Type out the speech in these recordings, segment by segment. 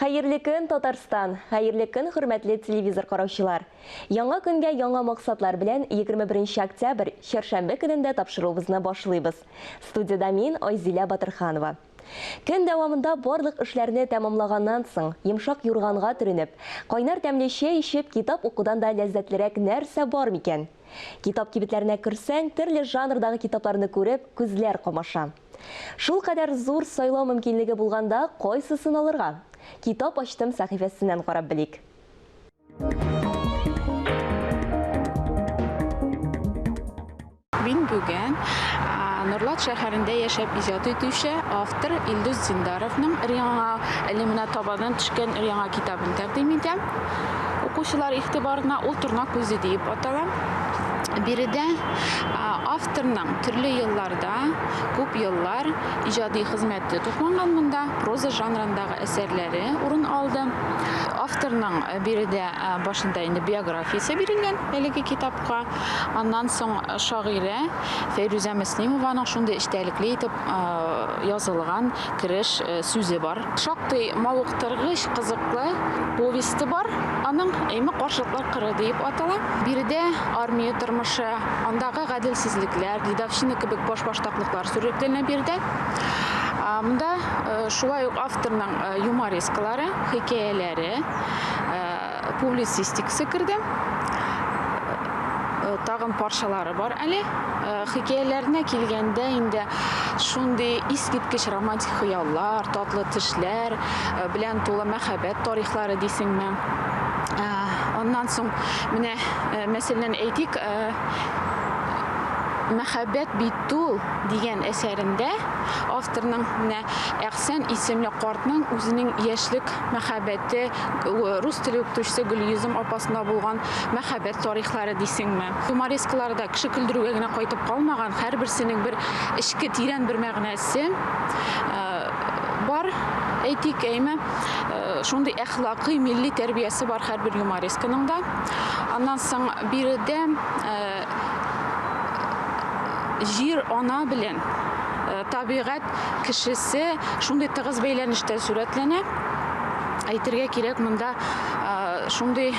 Хәерле көн, Татарстан! Хәерле көн, хөрмәтле телевизор караучылар! Яңа көнгә яңа максатлар белән 21 октябрь чәршәмбе көнендә тапшыруыбызны башлыйбыз. Студияда мин Айзилә Батырханова. Көн дәвамында барлык эшләрне тәмамлаганнан соң, йомшак юрганга төренеп, кайнар тәмле чәй ичеп, китап укудан да ләззәтлерәк нәрсә бар микән? Китап кибетләренә керсәң, төрле жанрдагы китапларны күреп, күзләр камаша. Шул кадәр зур сайлау мөмкинлеге булганда, кайсысын алырга? Китап ачтым сәхифәсеннән карап белик. Мин бүген Нурлат шәһәрендә яшәп иҗат итүче автор Илдус Зиндаровның яңа элемена табадан төшкән яңа китабын тәкъдим итәм. Укучылар игътибарына ул Торна күзе дип атала. Биредә авторның төрле елларда, күп еллар иҗади хезмәте тупланган монда проза жанрындагы әсәрләре урын алды. Авторның биредә башында инде биографиясе бирелгән әлеге китапка. Аннан соң шагыйрә Фәйрүзә Мөслимованың шундый эчтәлекле итеп язылган кереш сүзе бар. Шактый мавыктыргыч, кызыклы повесте бар. Аның Әйме каршылыклар кыры дип атала. Биредә армия тормышы, андагы гаделсезлекләр, дидавчина кебек баш-баштаклыклар сүрәтләнә бирде. Монда шулай ук авторның юморескалары, хикәяләре, публицистикасы керде. Тагын парчалары бар әле. Хикәяләренә килгәндә инде шундый искиткеч романтик хыяллар, татлы төшләр белән тулы мәхәббәт тарихлары дисеңме. Ondan соң менә мәсәлән әйтик, мәхәббәт битул дигән әсәрендә авторның менә Әхсән исемле картның үзенең яшьлек мәхәббәте, рус теле укытучысы Гөлйөзем апасына булган мәхәббәт тарихлары дисеңме. Юморескаларда кеше көлдерүгә генә кайтып калмаган, һәрберсенең бер эчке тирән бер мәгънәсе бар. Әйтик, әйме, шундый әхлакый, милли тәрбиясе бар һәрбер юморесканың да. Аннан соң биредә җир ана белән табигать кешесе шундый тыгыз бәйләнештә сурәтләнә. Әйтергә кирәк, монда шундый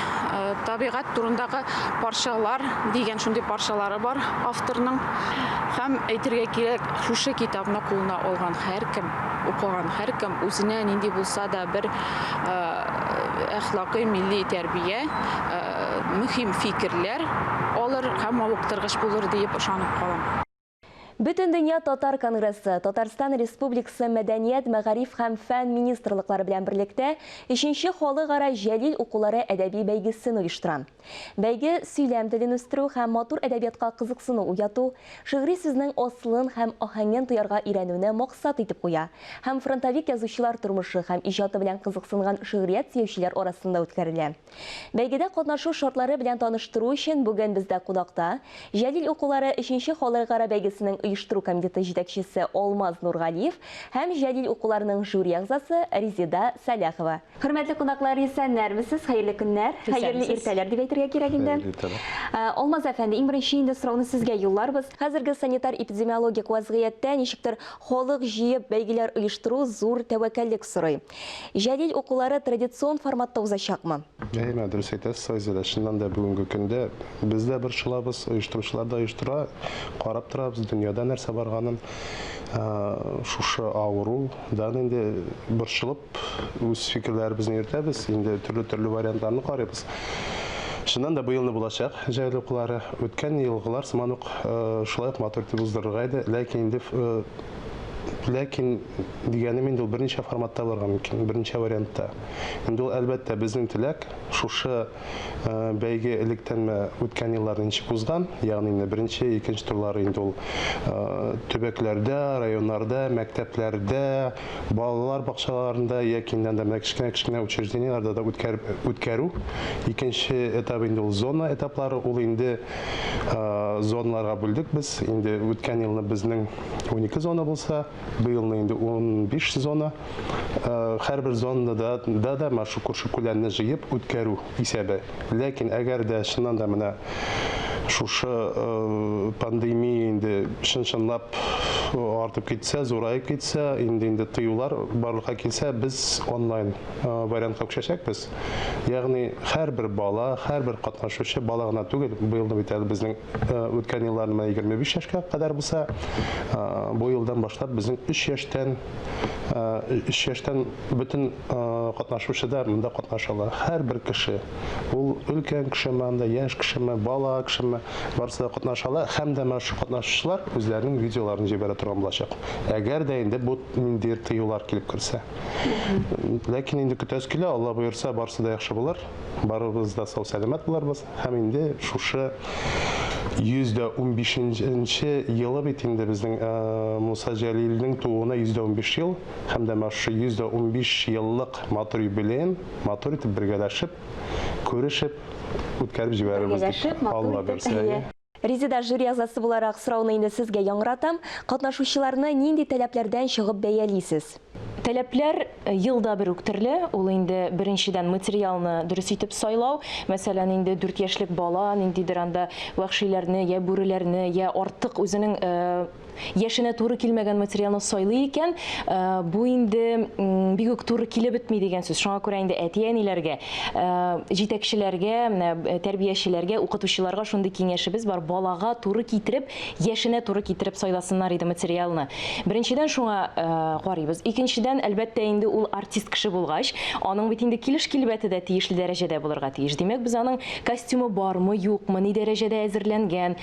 табигать турындагы парчалар дигән шундый парчалары бар авторның. Һәм әйтергә кирәк, шушы китапны кулына алган һәркем, укыган һәркем үзенә нинди булса да бер әхлакый, милли тәрбия, мөһим фикерләр алыр һәм мавыктыргыч булыр дип ышанып калам. Бүтән дөнья татар конгрессы Татарстан Республикасы мәдәният, мәгариф һәм фән министрлыклары белән берлектә 3нче халыкара җәлил укулары әдәби бәйгесен оештыра. Бәйге сөйләм телен үстерү һәм матур әдәбиятка кызыксыну уяту, шигъри сүзнең аслын һәм аһәңен тоярга өйрәнүне максат итеп куя. Һәм фронтовик язучылар тормышы һәм иҗаты белән кызыксынган шигърият сөючеләр арасында үткәрелә. Бәйгедә катнашу шартлары белән таныштыру өчен бүген бездә кунакта җәлил укулары 3нче халыкара бәйгесенең оештыру комитеты җитәкчесе Алмаз Нургалиев һәм җәлил укуларының жюри әгъзасы Резида Саляхова. Хөрмәтле кунаклар, исәннәрмесез? Хәерле көннәр, хәерле иртәләр дип әйтергә кирәк инде. Алмаз әфәнде, иң беренче инде сорауны сезгә юлларбыз. Хәзерге санитар-эпидемиологик вазгыятьтә ничектер халык җыеп бәйгеләр оештыру зур тәвәккәллек сорый. Җәлил укулары традицион форматта узачакмы? Әйме, дөрес әйтәсез, Айзилә, чыннан да бүгенге көндә бездә борчылабыз, оештыручылар да оештыра, карап торабыз, дөньяда нәрсә барганын, шушы аурудан инде борчылып, үз фикерләребезне йөртәбез, инде төрле вариантларны карыйбыз. Шуннан да быелны булачак җәлил укулары. Үткән елгылар сыман ук шулай ук матур итеп уздырырга иде, ләкин дигәнем инде ул берничә форматта булырга мөмкин, берничә вариантта. Инде ул әлбәттә безнең теләк шушы бәйге электән үткән елларны ничек узган, ягъни инде беренче, икенче турлары инде ул төбәкләрдә, районнарда, мәктәпләрдә, балалар бакчаларында яки инде кечкенә учреждениеларда да үткәрү. Икенче этап инде ул зона этаплары, ул инде зоналарга бүлдек без. Инде үткән елны безнең 12 зона булса, быелны инде 15 зона. Һәрбер зонада да машу күрше күләмне җыеп үткәрү исәбе. Ләкин әгәр дә чыннан да менә шушы пандемия инде чынлап артып китсә, зурайып китсә, инде тыюлар барлыкка килсә, без онлайн вариантка күчәчәкбез. Ягъни һәрбер бала, һәрбер катнашучы бала гына түгел, быел да бит әле безнең үткән елларда 25 яшькә кадәр булса, бу елдан башлап безнең 3 яшьтән бөтен катнашучыда монда катнашалар. Һәрбер кеше, ул өлкән кешеме, анда яшь кешеме, бала кешеме, барысы да катнашалар һәм дә мәшһүр катнашучылар үзләренең видеоларын җибәрә торган булачак. Әгәр дә инде бу ниндидер тыюлар килеп керсә. Ләкин инде көтәс килә, Алла боерса, барысы да яхшы булыр. Барыбыз да сау-сәламәт буларбыз. Һәм инде шушы 115-нче елы бит инде безнең Муса Җәлилнең тууына 115 ел, һәм дә шушы 115 еллык матур юбилеен матур итеп бергәләшеп, күрешеп, үткәреп җибәрербез дип Алла берсә. Резида жюри әгъзасы буларак сорауны инде сезгә яңратам. Катнашучыларны нинди таләпләрдән чыгып бәялисез? Таләпләр елда бер үк төрле. Ул инде беренчедән материалны дөрес итеп сайлау. Мәсәлән, инде 4 яшьлек бала ниндидер анда вәхшиләрне, я бүреләрне, я артык үзенең яшенә туры килмәгән материалны сайлый икән, бу инде бик үк туры килеп бетми дигән сүз. Шуңа күрә инде әти-әниләргә, җитәкчеләргә, тәрбиячеләргә, укытучыларга шундый киңәшебез бар. Балага туры китереп, яшенә туры китереп сайласыннар иде материалны. Беренчедән шуңа карыйбыз. Икенчедән, әлбәттә инде ул артист кеше булгач, аның бит инде килеш-килбәте дә тиешле дәрәҗәдә булырга тиеш. Димәк, без аның костюмы бармы, юкмы, ни дәрәҗәдә әзерләнгән,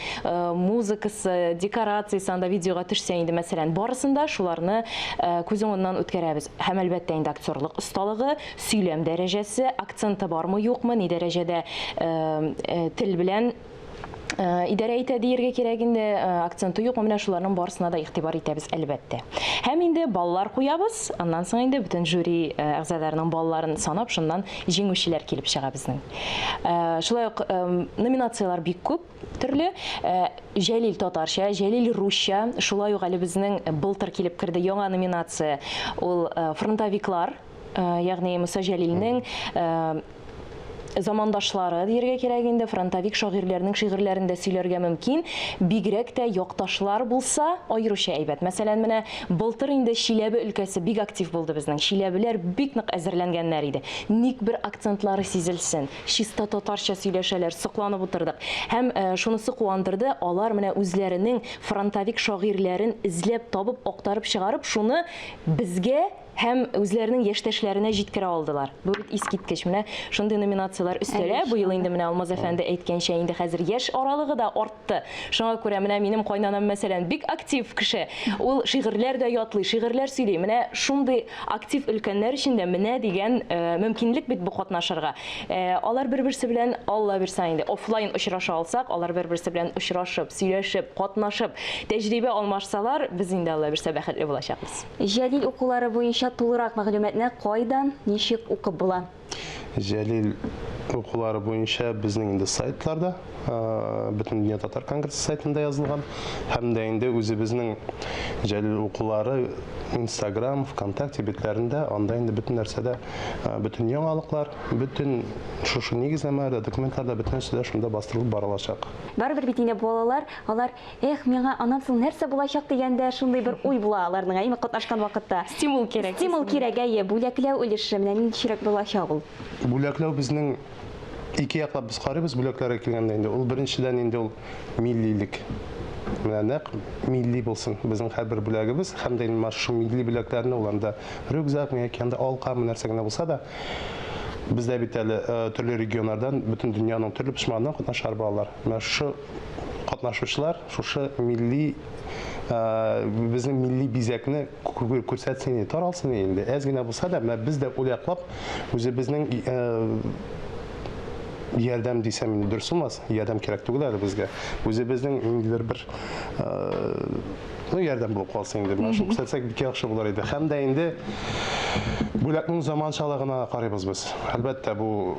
музыкасы, декорациясе, анда видеога төшсә инде, мәсәлән, барысында шуларны күз уңыннан үткәрәбез. Һәм әлбәттә инде актерлык осталыгы, сөйләм дәрәҗәсе, акценты бармы, юкмы, ни дәрәҗәдә тел белән идарә итә диергә кирәк инде, акценты юкмы, менә шуларның барысына да игътибар итәбез әлбәттә. Һәм инде баллар куябыз, аннан соң инде бөтен жюри әгъзаларының балларын санап, шуннан җиңүчеләр килеп чыга безнең. Шулай ук номинациялар бик күп төрле. Җәлил татарча, Җәлил русча, шулай ук әле безнең былтыр килеп керде яңа номинация, ул фронтовиклар, ягъни Муса Җәлилнең замандашлары диергә кирәк инде, фронтовик шагыйрьләрнең шигырьләрендә сөйләргә мөмкин, бигрәк тә якташлар булса, аеруча әйбәт. Мәсәлән, менә былтыр инде Чиләбе өлкәсе бик актив булды безнең. Чиләбеләр бик нык әзерләнгәннәр иде. Ник бер акцентлары сизелсен, чиста татарча сөйләшәләр, сокланып утырдык. Һәм шунысы куандырды, алар менә үзләренең фронтовик шагыйрьләрен эзләп табып, актарып чыгарып, шуны безгә һәм үзләренең яшьтәшләренә җиткерә алдылар. Бу бит искиткеч. Менә шундый номинациялар өстәлә. Бу ел инде менә Алмаз әфәнде әйткәнчә инде хәзер яшь аралыгы да артты. Шуңа күрә менә минем кайнанам мәсәлән бик актив кеше. Ул шигырьләр дә ятлый, шигырьләр сөйли. Менә шундый актив өлкәннәр өчен дә менә дигән мөмкинлек бит бу катнашырга. Алар бер-берсе белән Алла бирсә инде офлайн очраша алсак, алар бер-берсе белән очрашып, сөйләшеп, катнашып, тәҗрибә алмашсалар, без инде Алла бирсә бәхетле булачакбыз. Җәлил укулары буенча тулырак мәгълүматны кайдан, ничек укып була? Җәлил укулары буенча безнең инде сайтларда, бөтен дөнья татар конгрессы сайтында язылган, һәм дә инде үзебезнең Җәлил укулары Instagram, ВКонтакте битләрендә, анда инде бөтен нәрсәдә, бөтен яңалыклар, бөтен шушы нигезләмәләр, документларда бөтен нәрсәдә шунда бастырылып барылачак. Барыбер бит инде балалар, алар, миңа аннан соң нәрсә булачак дигәндә шундый бер уй була аларның, әйме катнашкан вакытта. Стимул кирәк. Стимул кирәк, бүләкләү өлеше менә ничек булачак ул? Бүләкләү безнең ике яклап без карыйбыз бүләкләргә килгәндә инде. Ул беренчедән инде ул миллилек. Менә нәкъ милли булсын безнең һәрбер бүләгебез, һәм дә инде шу милли бүләкләрне ул анда рюкзак, яки анда алка нәрсә генә булса да, бездә бит әле төрле регионнардан, бөтен дөньяның төрле почмагыннан катнашар балалар. Менә шу катнашучылар шушы милли безнең милли бизәкне күрсәтсен, таралсын инде. Әз генә булса да, менә без дә ул яклап үзебезнең ярдәм дисәм дөрес булмас, ярдәм кирәк түгел әле безгә. Үзебезнең ниндидер бер ну ярдәм булып калсын инде. Менә шул күрсәтсәк бик яхшы булыр иде. Һәм дә инде бүләкнең заманчалыгына карыйбыз без. Әлбәттә бу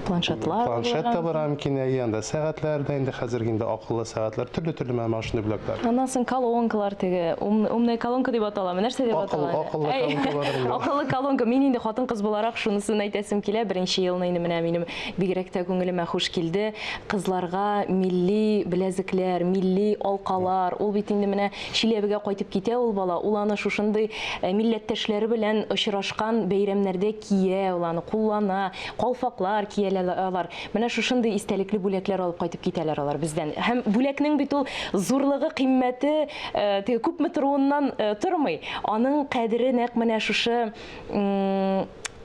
Планшетлар. планшет та бар мөмкин, янда сәгатьләр дә инде хәзерге инде акыллы сәгатьләр, төрле мәгълүм шундый бүләкләр. Аннан соң колонкалар теге, умная колонка дип атала. Нәрсә дип атала? Акыллы колонкалар инде. Акыллы колонка. Мин инде хатын-кыз буларак шунысын әйтәсем килә. Беренче елны инде менә минем бигрәк тә күңелемә хуш килде. Кызларга милли беләзекләр, милли алкалар. Ул бит инде менә Чиләбегә кайтып китә ул бала. Ул аны шушындый милләттәшләре белән очрашкан бәйрәмнәрдә кия, ул аны куллана, калфаклар кияләр. Менә шушындый истәлекле бүләкләр алып кайтып китәләр алар бездән. Һәм бүләкнең бит ул зурлыгы, кыйммәте теге күпме торуыннан тормый. Аның кадере нәкъ менә шушы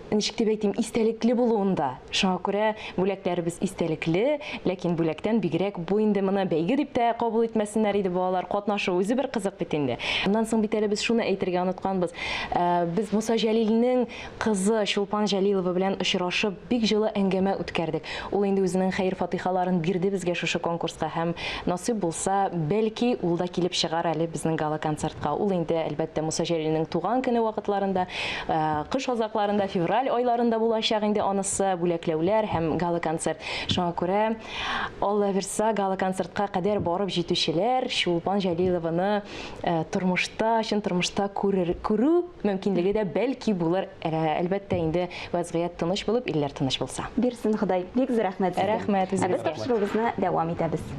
ничек дип әйтим, истәлекле булуында. Шуңа күрә бүләкләребез истәлекле, ләкин бүләктән бигрәк бу инде моны бәйге дип тә кабул итмәсеннәр иде балалар. Катнашу үзе бер кызык бит инде. Аннан соң бит әле без шуны әйтергә онытканбыз. Без Муса Җәлилнең кызы Чулпан Җәлилова белән очрашып, бик җылы әңгәмә үткәрдек. Ул инде үзенең хәйр-фатихаларын бирде безгә шушы конкурска һәм насыйп булса, бәлки ул да килеп чыгар әле безнең гала-концертка. Ул инде әлбәттә Муса Җәлилнең туган көне вакытларында, кыш азакларында, февраль айларында булачак инде анысы бүләкләүләр һәм гала-концерт. Шуңа күрә Алла бирсә гала-концертка кадәр барып җитүчеләр Чулпан Җәлилованы тормышта, чын тормышта күрү мөмкинлеге дә бәлки булыр. Әлбәттә инде вазгыять тыныч булып, илләр тыныч булса. Бирсен Ходай. Бик зур рәхмәт сезгә. Рәхмәт, Без тапшыруыбызны дәвам итәбез.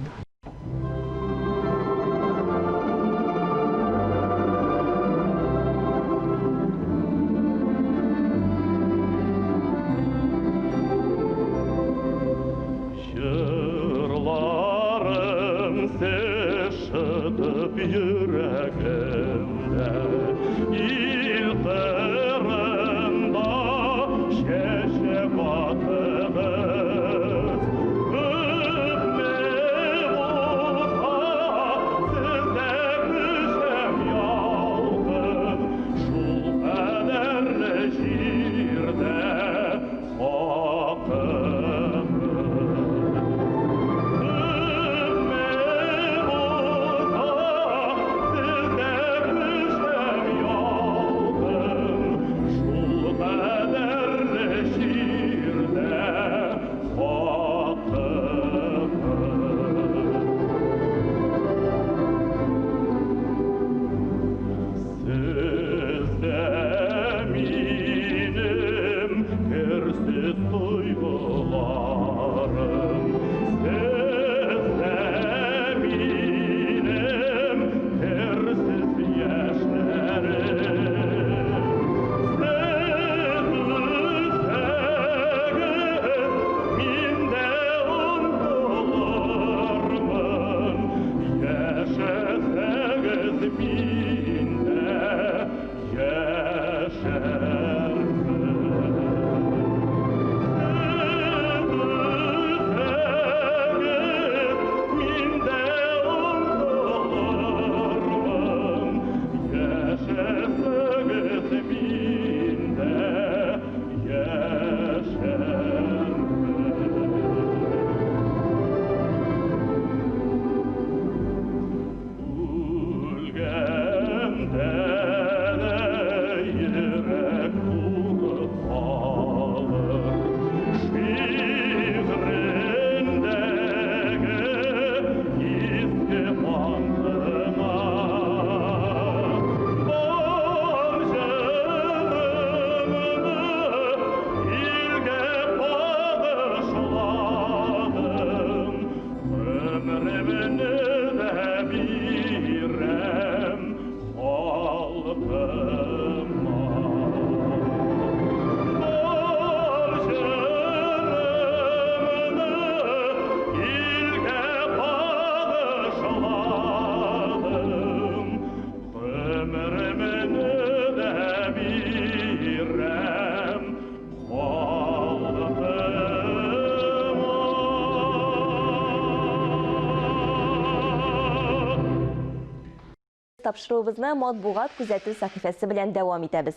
Тапшыруыбызны матбугат күзәтү сәхифәсе белән дәвам итәбез.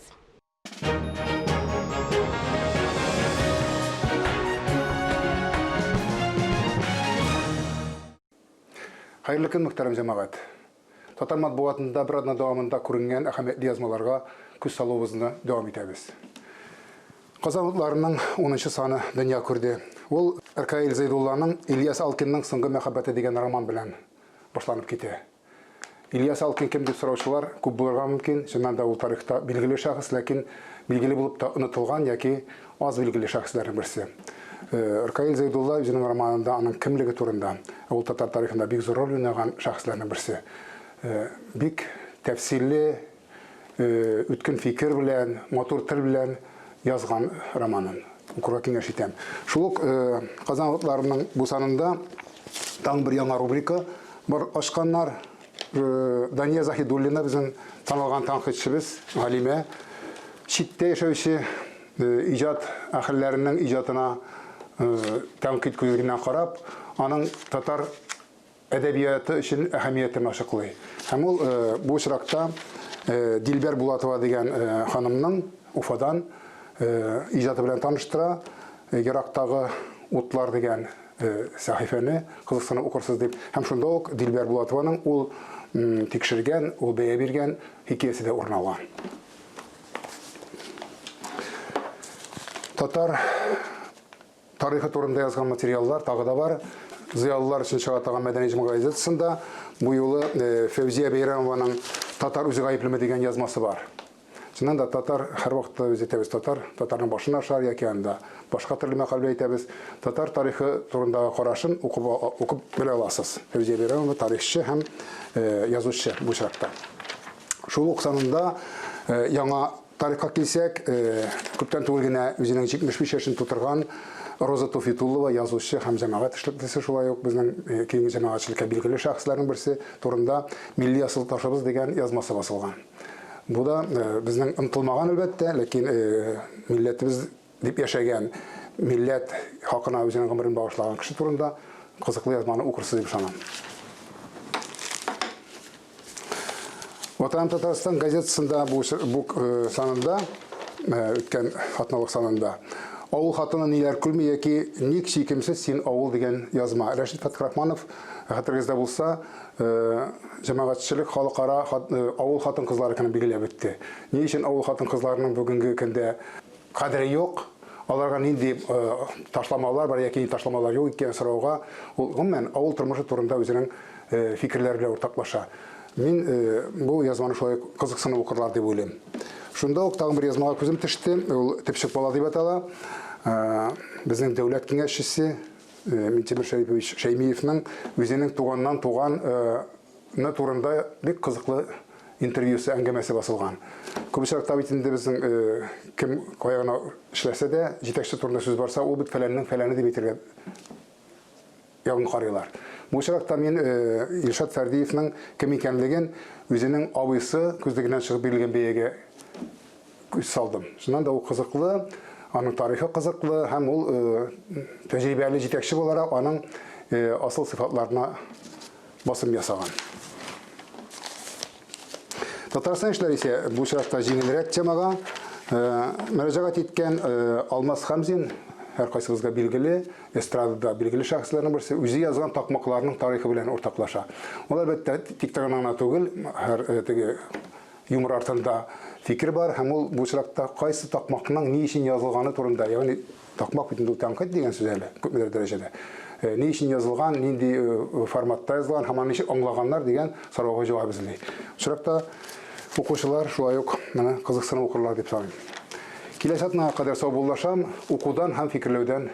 Хайырлы көн, мөхтәрәм җәмәгать. татар матбугатында бер атна дәвамында күренгән әһәмиятле язмаларга күз салуыбызны дәвам итәбез. Казан утларының 10-нчы саны дөнья күрде. Ул Ркаил Зайдулланың Ильяс Алкинның соңгы мәхәббәте дигән роман белән башланып китә. Ильяс Алкин кем дип сораучылар күп булырга мөмкин. Чыннан да ул тарихта билгеле шәхес, ләкин билгеле булып та онытылган яки аз билгеле шәхесләрнең берсе. Ркаил Зайдулла үзенең романында аның кемлеге турында, ул татар тарихында бик зур роль уйнаган шәхесләрнең берсе. Бик тәфсилле, үткен фикер белән, матур тел белән язган романын укырга киңәш итәм. Шул ук Казан утларының бу санында таң бер яңа рубрика бар ачканнар. Дания Захидуллина безнең танылган тәнкыйтьчебез, галиме, читтә яшәүче иҗат әһелләренең иҗатына тәнкыйть күзеннән карап, аның татар әдәбияты өчен әһәмиятен ачыклый. Һәм ул бу очракта Дилбәр Булатова дигән ханымның Уфадан иҗаты белән таныштыра, Ерактагы утлар дигән сәхифәне кызыксынып укырсыз дип. Һәм шунда ук Дилбәр Булатованың ул тикшергән, ул бәя биргән хикәясе дә урын ала. Татар тарихы турында язган материаллар тагы да бар. Зыялылар өчен чыгартылган мәдәни җәмгыять газетасында бу юлы Фәүзия Бәйрәмованың Татар үзе гаеплеме дигән язмасы бар. Чыннан да татар һәр вакытта үзе әйтәбез, татарның башын ашар яки анда башка төрле мәкалә әйтәбез. Татар тарихы турындагы карашын укып белә аласыз. Фәүзия Бәйрәмова тарихчы һәм язучы бу чакта. Шул ук санында яңа тарихка килсәк, күптән түгел генә үзенең 75 яшен тутырган Роза Тофитуллова язучы һәм җәмәгать эшлеклесе, шулай ук безнең киң җәмәгатьчелеккә билгеле шәхесләрнең берсе турында Милли асыл ташыбыз дигән язмасы басылган. Бу да безнең ынтылмаган әлбәттә, ләкин милләтебез дип яшәгән, милләт хакына үзенең гомерен багышлаган кеше турында кызыклы язманы укырсыз дип ышанам. Ватан Татарстан газетасында бу санында, үткән хатналык санында, авыл хатыны ниләр күрми яки ник шикемсез син авыл дигән язма. Рәшит Фатхрахманов хәтергездә булса, җәмәгатьчелек халыкара авыл хатын кызлары икәнен билгеләп үтте. Ни өчен авыл хатын кызларының бүгенге көндә кадере юк? Аларга нинди ташламалар бар яки ташламалар юк икән сорауга, ул гомумән авыл тормышы турында үзенең фикерләре белән уртаклаша. Мин бу язманы шулай кызыксынып укырлар дип уйлыйм. Шунда ук тагын бер язмага күзем төште. Ул Тепшек бала дип атала. Безнең дәүләт киңәшчесе Минтимер Шәрипович Шәймиевның үзенең туганнан туган турында бик кызыклы интервьюсы, әңгәмәсе басылган. Күп очракта бит инде безнең кем кайгына эшләсә дә, җитәкче турында сүз барса, ул бит фәләннең фәләне дип әйтергә ягын карыйлар. Бу очракта мин Илшат Фәрдиевның кем икәнлеген үзенең абыйсы күзлегеннән чыгып бирелгән бәягә күз салдым. Шуннан да ул кызыклы, аның тарихы кызыклы һәм ул тәҗрибәле җитәкче буларак аның асыл сыйфатларына басым ясаган. Татарстан эшләре исә бу очракта җиңелрәк темага мөрәҗәгать иткән Алмаз Хәмзин, һәр кайсыгызга билгеле, эстрадада билгеле шәхесләрнең берсе, үзе язган такмакларның тарихы белән уртаклаша. Ул әлбәттә тик гына түгел, һәр теге юмор артында фикер бар, һәм ул бу очракта кайсы такмакның ни өчен язылганы турында, ягъни такмак бит инде тәнкыйть дигән сүз әле, күпмедер дәрәҗәдә. Ни өчен язылган, нинди форматта язылган, һәм аны аңлаганнар дигән сорауга җавап эзли. Очракта укучылар шулай ук менә кызыксынып укырлар дип саныйм. Киләсе атнага кадәр сау булышам, укудан һәм фикерләүдән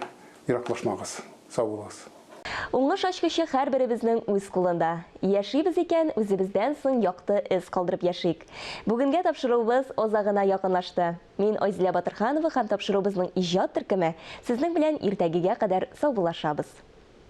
ераклашмагыз. Сау булыгыз. Уңыш ачкычы һәрберебезнең үз кулында. Яшибез икән, үзебездән соң якты эз калдырып яшик. Бүгенгә тапшыруыбыз азагына якынлашты. Мин Айзилә Батырханова һәм тапшыруыбызның иҗат төркеме сезнең белән иртәгегә кадәр сау булашабыз.